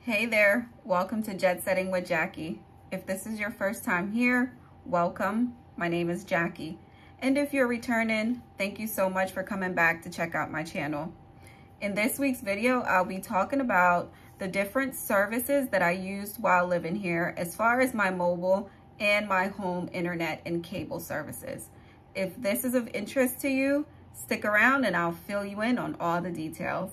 Hey there, welcome to Jet Setting with Jackie. If this is your first time here, welcome. My name is Jackie. And if you're returning, thank you so much for coming back to check out my channel. In this week's video, I'll be talking about the different services that I used while living here as far as my mobile and my home internet and cable services. If this is of interest to you, stick around and I'll fill you in on all the details.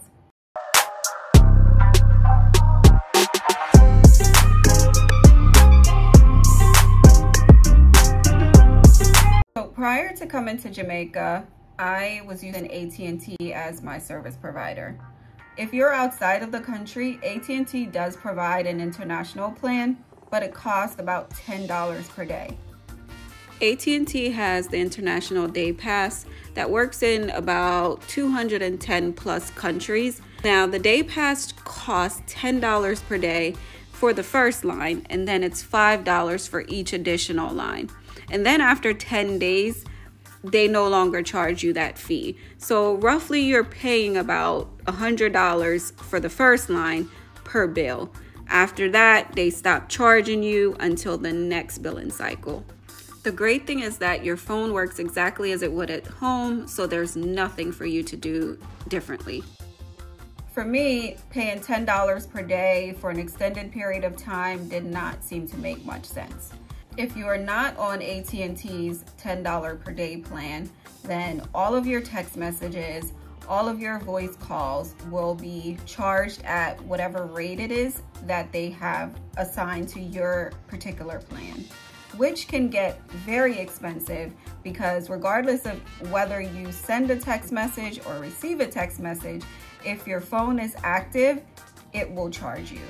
So prior to coming to Jamaica, I was using AT&T as my service provider. If you're outside of the country, AT&T does provide an international plan, but it costs about $10 per day. AT&T has the International Day Pass that works in about 210 plus countries. Now, the Day Pass costs $10 per day for the first line, and then it's $5 for each additional line. And then after 10 days, they no longer charge you that fee. So roughly you're paying about $100 for the first line per bill. After that, they stop charging you until the next billing cycle. The great thing is that your phone works exactly as it would at home, so there's nothing for you to do differently. For me, paying $10 per day for an extended period of time did not seem to make much sense. If you are not on AT&T's $10 per day plan, then all of your text messages, all of your voice calls will be charged at whatever rate it is that they have assigned to your particular plan, which can get very expensive because regardless of whether you send a text message or receive a text message, if your phone is active, it will charge you.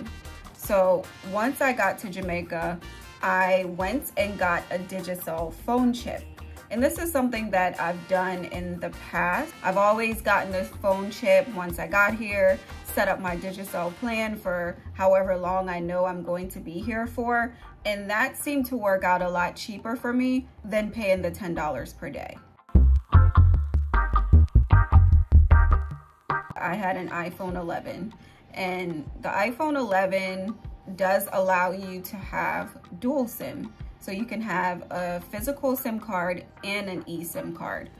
So once I got to Jamaica, I went and got a Digital phone chip. And this is something that I've done in the past. I've always gotten this phone chip once I got here, set up my Digital plan for however long I know I'm going to be here for. And that seemed to work out a lot cheaper for me than paying the $10 per day. I had an iPhone 11, and the iPhone 11 does allow you to have dual SIM. So you can have a physical SIM card and an eSIM card.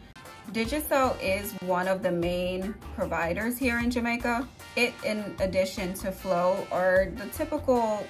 Digicel is one of the main providers here in Jamaica. It, in addition to Flow, are the typical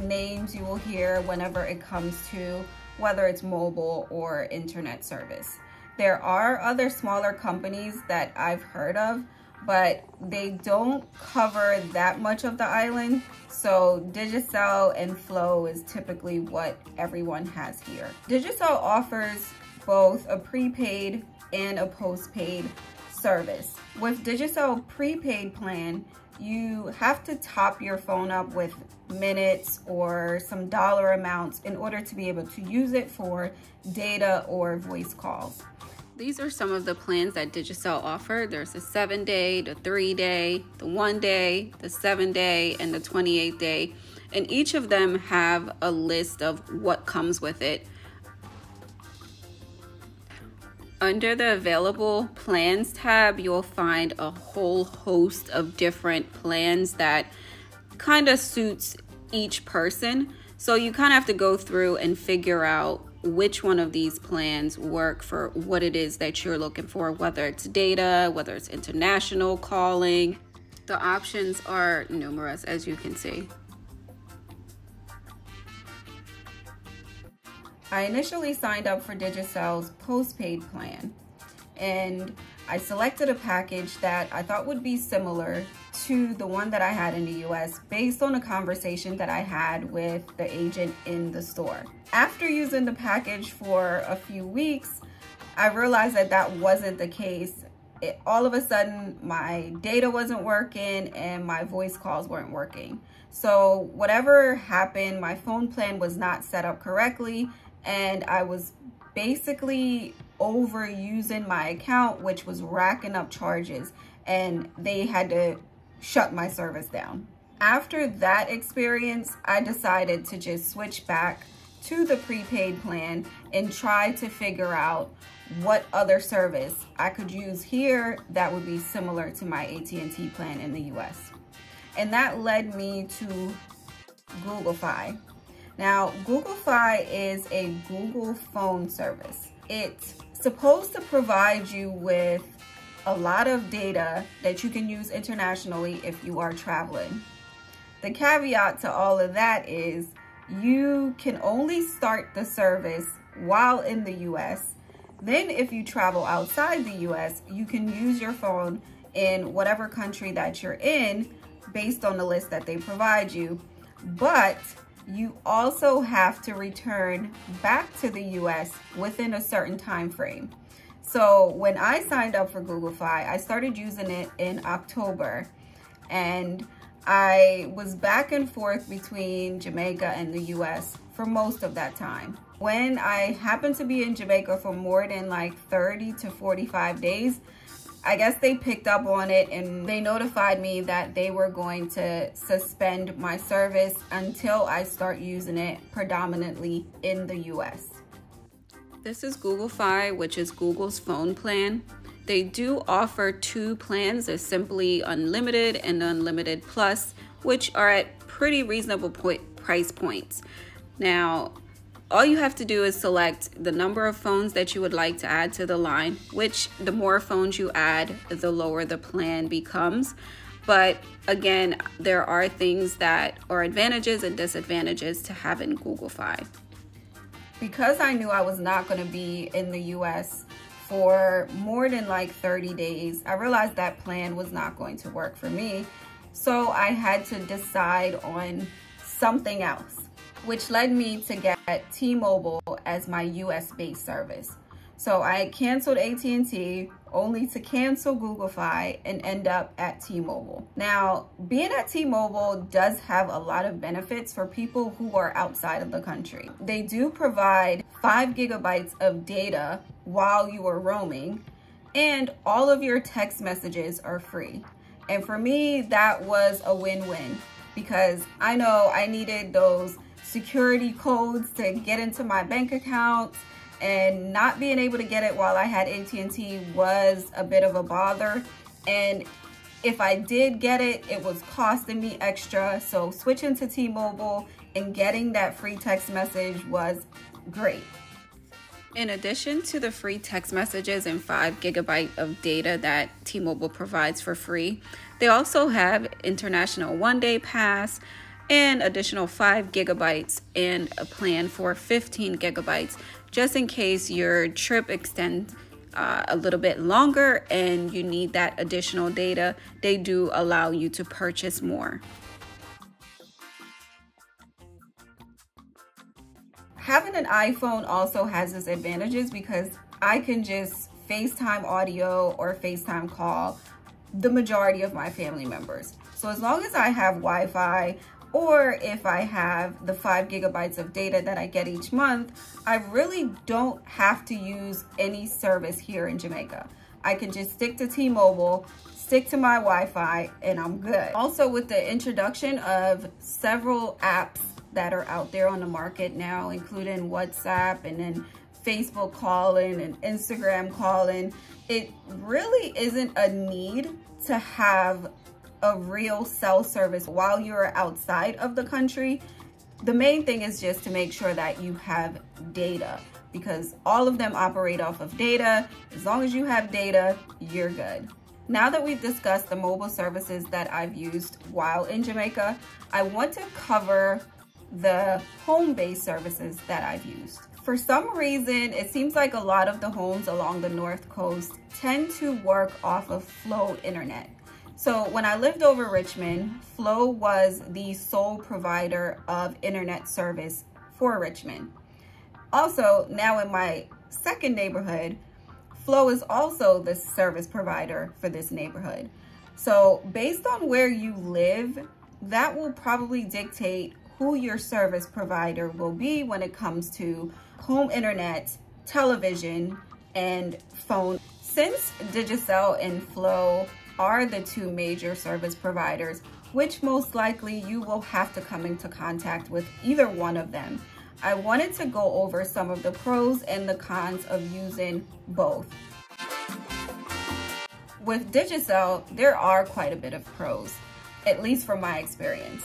names you will hear whenever it comes to whether it's mobile or internet service. There are other smaller companies that I've heard of, but they don't cover that much of the island. So Digicel and Flow is typically what everyone has here. Digicel offers both a prepaid and a postpaid service. With Digicel prepaid plan, you have to top your phone up with minutes or some dollar amounts in order to be able to use it for data or voice calls. These are some of the plans that Digicel offer. There's the 7-day, the 3-day, the 1-day, the 7-day, and the 28-day. And each of them have a list of what comes with it. Under the available plans tab, you'll find a whole host of different plans that kind of suits each person. So you kind of have to go through and figure out which one of these plans work for what it is that you're looking for, whether it's data, whether it's international calling. The options are numerous, as you can see. I initially signed up for Digicel's postpaid plan, and I selected a package that I thought would be similar to the one that I had in the US based on a conversation that I had with the agent in the store. After using the package for a few weeks, I realized that that wasn't the case. All of a sudden, my data wasn't working and my voice calls weren't working. So whatever happened, my phone plan was not set up correctly, and I was basically overusing my account, which was racking up charges, and they had to shut my service down. After that experience, I decided to just switch back to the prepaid plan and try to figure out what other service I could use here that would be similar to my AT&T plan in the US. and that led me to GoogleFi. Now, GoogleFi is a Google phone service. It's supposed to provide you with a lot of data that you can use internationally if you are traveling. The caveat to all of that is you can only start the service while in the US. Then if you travel outside the US, you can use your phone in whatever country that you're in based on the list that they provide you. But you also have to return back to the US within a certain time frame. So when I signed up for GoogleFi, I started using it in October, and I was back and forth between Jamaica and the US for most of that time. When I happened to be in Jamaica for more than like 30 to 45 days, I guess they picked up on it and they notified me that they were going to suspend my service until I start using it predominantly in the US. This is GoogleFi, which is Google's phone plan. They do offer two plans. There's simply Unlimited and Unlimited Plus, which are at pretty reasonable price points. Now, all you have to do is select the number of phones that you would like to add to the line, which the more phones you add, the lower the plan becomes. But again, there are things that are advantages and disadvantages to having GoogleFi. Because I knew I was not going to be in the US for more than like 30 days, I realized that plan was not going to work for me. So I had to decide on something else, which led me to get T-Mobile as my US-based service. So I canceled AT&T only to cancel GoogleFi and end up at T-Mobile. Now, being at T-Mobile does have a lot of benefits for people who are outside of the country. They do provide 5 gigabytes of data while you are roaming, and all of your text messages are free. And for me, that was a win-win, because I know I needed those security codes to get into my bank account, and not being able to get it while I had AT&T was a bit of a bother. And if I did get it, it was costing me extra. So switching to T-Mobile and getting that free text message was great. In addition to the free text messages and 5 gigabyte of data that T-Mobile provides for free, they also have international one-day pass and additional 5 gigabytes and a plan for 15 gigabytes, just in case your trip extends a little bit longer and you need that additional data. They do allow you to purchase more. Having an iPhone also has its advantages, because I can just FaceTime audio or FaceTime call the majority of my family members. So as long as I have Wi-Fi, or if I have the 5 gigabytes of data that I get each month, I really don't have to use any service here in Jamaica. I can just stick to T-Mobile, stick to my Wi-Fi, and I'm good. Also, with the introduction of several apps that are out there on the market now, including WhatsApp and then Facebook calling and Instagram calling, it really isn't a need to have a real cell service while you're outside of the country. The main thing is just to make sure that you have data, because all of them operate off of data. As long as you have data, you're good. Now that we've discussed the mobile services that I've used while in Jamaica, I want to cover the home-based services that I've used. For some reason, it seems like a lot of the homes along the North Coast tend to work off of Flow internet. So when I lived over Richmond, Flow was the sole provider of internet service for Richmond. Also, now in my second neighborhood, Flow is also the service provider for this neighborhood. So based on where you live, that will probably dictate who your service provider will be when it comes to home internet, television, and phone. Since Digicel and Flow are the two major service providers, which most likely you will have to come into contact with either one of them, I wanted to go over some of the pros and the cons of using both. With Digicel, there are quite a bit of pros. at least from my experience.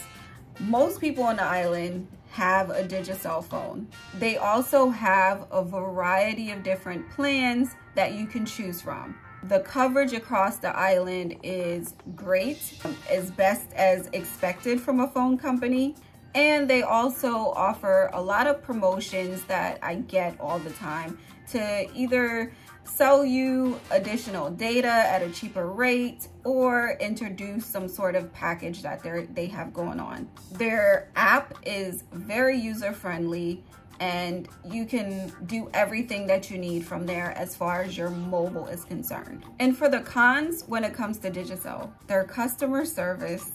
Most people on the island have a Digicel phone. They also have a variety of different plans that you can choose from. The coverage across the island is great, as best as expected from a phone company. And they also offer a lot of promotions that I get all the time to either sell you additional data at a cheaper rate or introduce some sort of package that they have going on. Their app is very user-friendly, and you can do everything that you need from there as far as your mobile is concerned. And for the cons, when it comes to Digicel, their customer service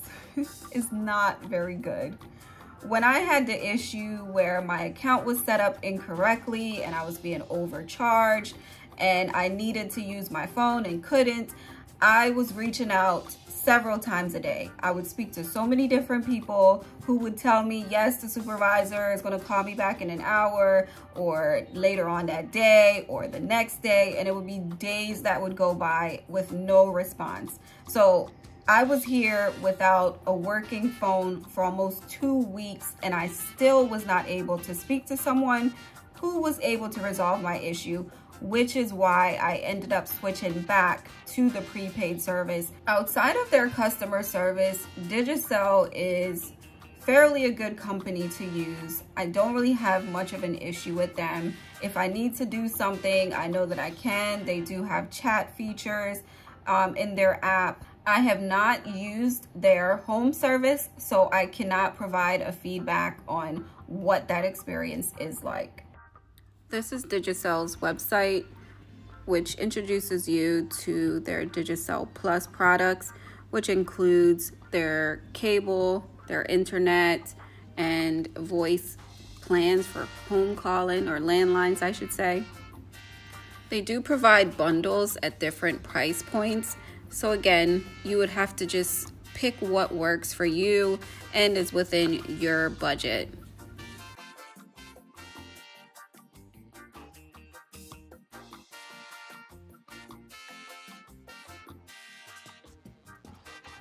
is not very good. When I had the issue where my account was set up incorrectly and I was being overcharged and I needed to use my phone and couldn't, I was reaching out several times a day. I would speak to so many different people who would tell me, yes, the supervisor is going to call me back in an hour, or later on that day, or the next day, and it would be days that would go by with no response. So I was here without a working phone for almost 2 weeks, and I still was not able to speak to someone who was able to resolve my issue, which is why I ended up switching back to the prepaid service. Outside of their customer service, Digicel is fairly a good company to use. I don't really have much of an issue with them. If I need to do something, I know that I can. They do have chat features in their app. I have not used their home service, so I cannot provide a feedback on what that experience is like. This is Digicel's website, which introduces you to their Digicel Plus products, which includes their cable, their internet, and voice plans for home calling, or landlines, I should say. They do provide bundles at different price points. So again, you would have to just pick what works for you and is within your budget.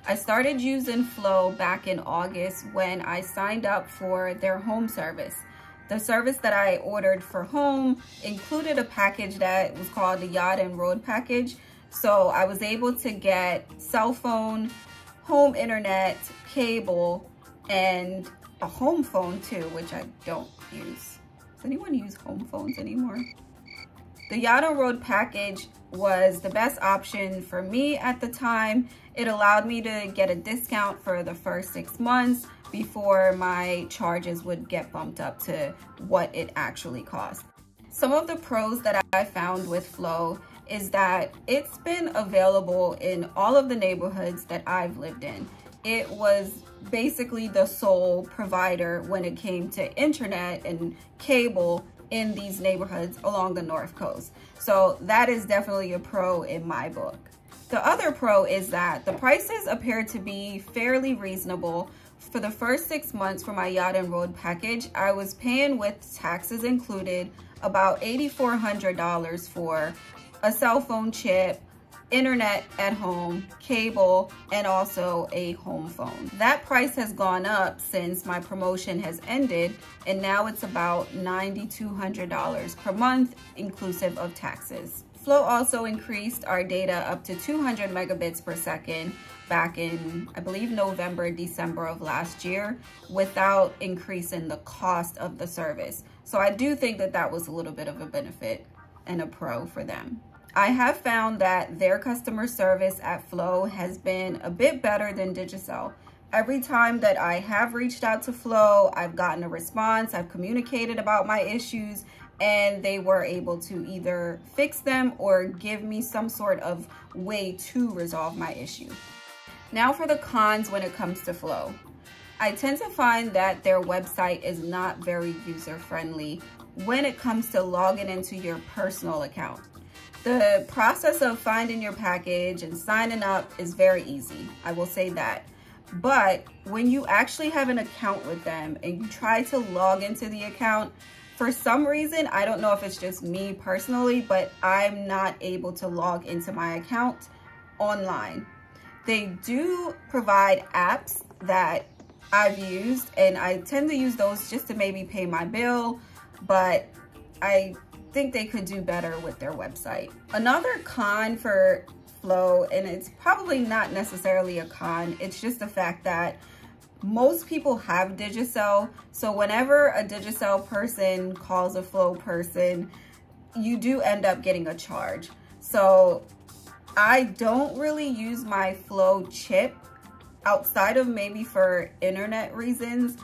I started using Flow back in August when I signed up for their home service. The service that I ordered for home included a package that was called the Yacht and Road package. So I was able to get cell phone, home internet, cable, and a home phone too, which I don't use. Does anyone use home phones anymore? The Yacht and Road package was the best option for me at the time. It allowed me to get a discount for the first 6 months before my charges would get bumped up to what it actually cost. Some of the pros that I found with Flow is that it's been available in all of the neighborhoods that I've lived in. It was basically the sole provider when it came to internet and cable in these neighborhoods along the North Coast. So that is definitely a pro in my book. The other pro is that the prices appear to be fairly reasonable. For the first 6 months for my Yacht and Road package, I was paying, with taxes included, about $8,400 for a cell phone chip, internet at home, cable, and also a home phone. That price has gone up since my promotion has ended, and now it's about $9,200 per month, inclusive of taxes. Flow also increased our data up to 200 megabits per second back in, I believe, November, December of last year, without increasing the cost of the service. So I do think that that was a little bit of a benefit and a pro for them. I have found that their customer service at Flow has been a bit better than Digicel. Every time that I have reached out to Flow, I've gotten a response, I've communicated about my issues, and they were able to either fix them or give me some sort of way to resolve my issue. Now for the cons when it comes to Flow. I tend to find that their website is not very user-friendly when it comes to logging into your personal account. The process of finding your package and signing up is very easy, I will say that. But when you actually have an account with them and you try to log into the account, for some reason, I don't know if it's just me personally, but I'm not able to log into my account online. They do provide apps that I've used, and I tend to use those just to maybe pay my bill, but I think they could do better with their website. Another con for Flow, and it's probably not necessarily a con, it's just the fact that most people have Digicel. So whenever a Digicel person calls a Flow person, you do end up getting a charge. So I don't really use my Flow chip outside of maybe for internet reasons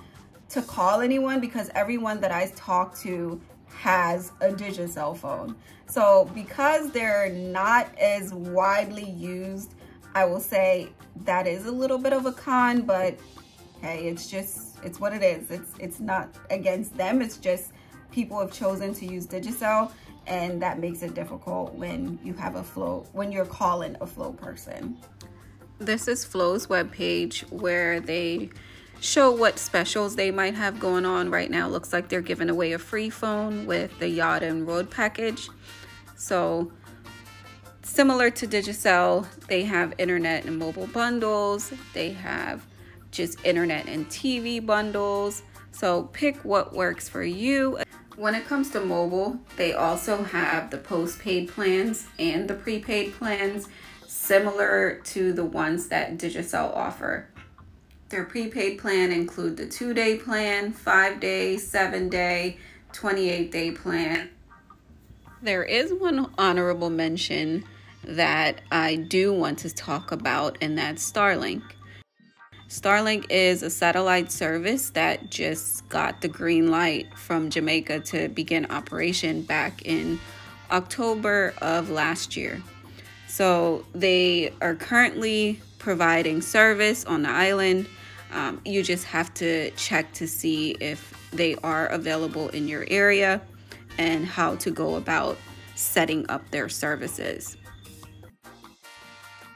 to call anyone, because everyone that I talk to has a Digicel phone. So because they're not as widely used, I will say that is a little bit of a con, but hey, it's what it is. It's not against them. It's just people have chosen to use Digicel, and that makes it difficult when you have a Flow, when you're calling a Flow person. This is Flow's webpage where they show what specials they might have going on right now. Looks like they're giving away a free phone with the Yacht and Road package. So similar to Digicel, they have internet and mobile bundles. They have just internet and TV bundles. So pick what works for you. When it comes to mobile, they also have the postpaid plans and the prepaid plans, similar to the ones that Digicel offer. Their prepaid plan include the 2-day plan, 5-day, 7-day, 28-day plan. There is one honorable mention that I do want to talk about, and that's Starlink. Starlink is a satellite service that just got the green light from Jamaica to begin operation back in October of last year. So they are currently providing service on the island. You just have to check to see if they are available in your area and how to go about setting up their services.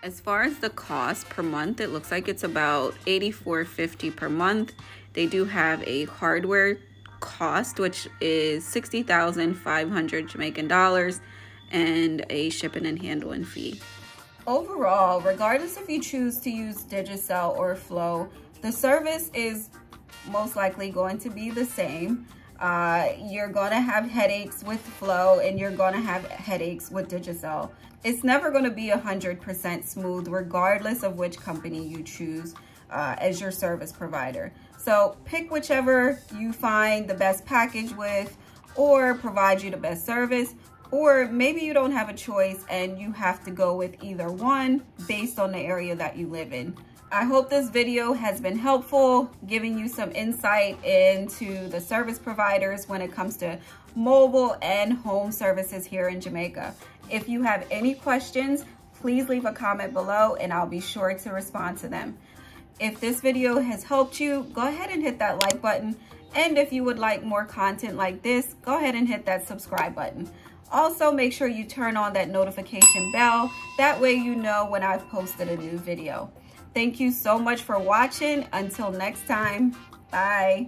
As far as the cost per month, it looks like it's about $84.50 per month. They do have a hardware cost, which is 60,500 Jamaican dollars, and a shipping and handling fee. Overall, regardless if you choose to use Digicel or Flow, the service is most likely going to be the same. You're gonna have headaches with Flow, and you're gonna have headaches with Digicel. It's never gonna be 100% smooth, regardless of which company you choose as your service provider. So pick whichever you find the best package with, or provide you the best service, or maybe you don't have a choice and you have to go with either one based on the area that you live in. I hope this video has been helpful, giving you some insight into the service providers when it comes to mobile and home services here in Jamaica. If you have any questions, please leave a comment below and I'll be sure to respond to them. If this video has helped you, go ahead and hit that like button. And if you would like more content like this, go ahead and hit that subscribe button. Also, make sure you turn on that notification bell. That way you know when I've posted a new video. Thank you so much for watching. Until next time, bye.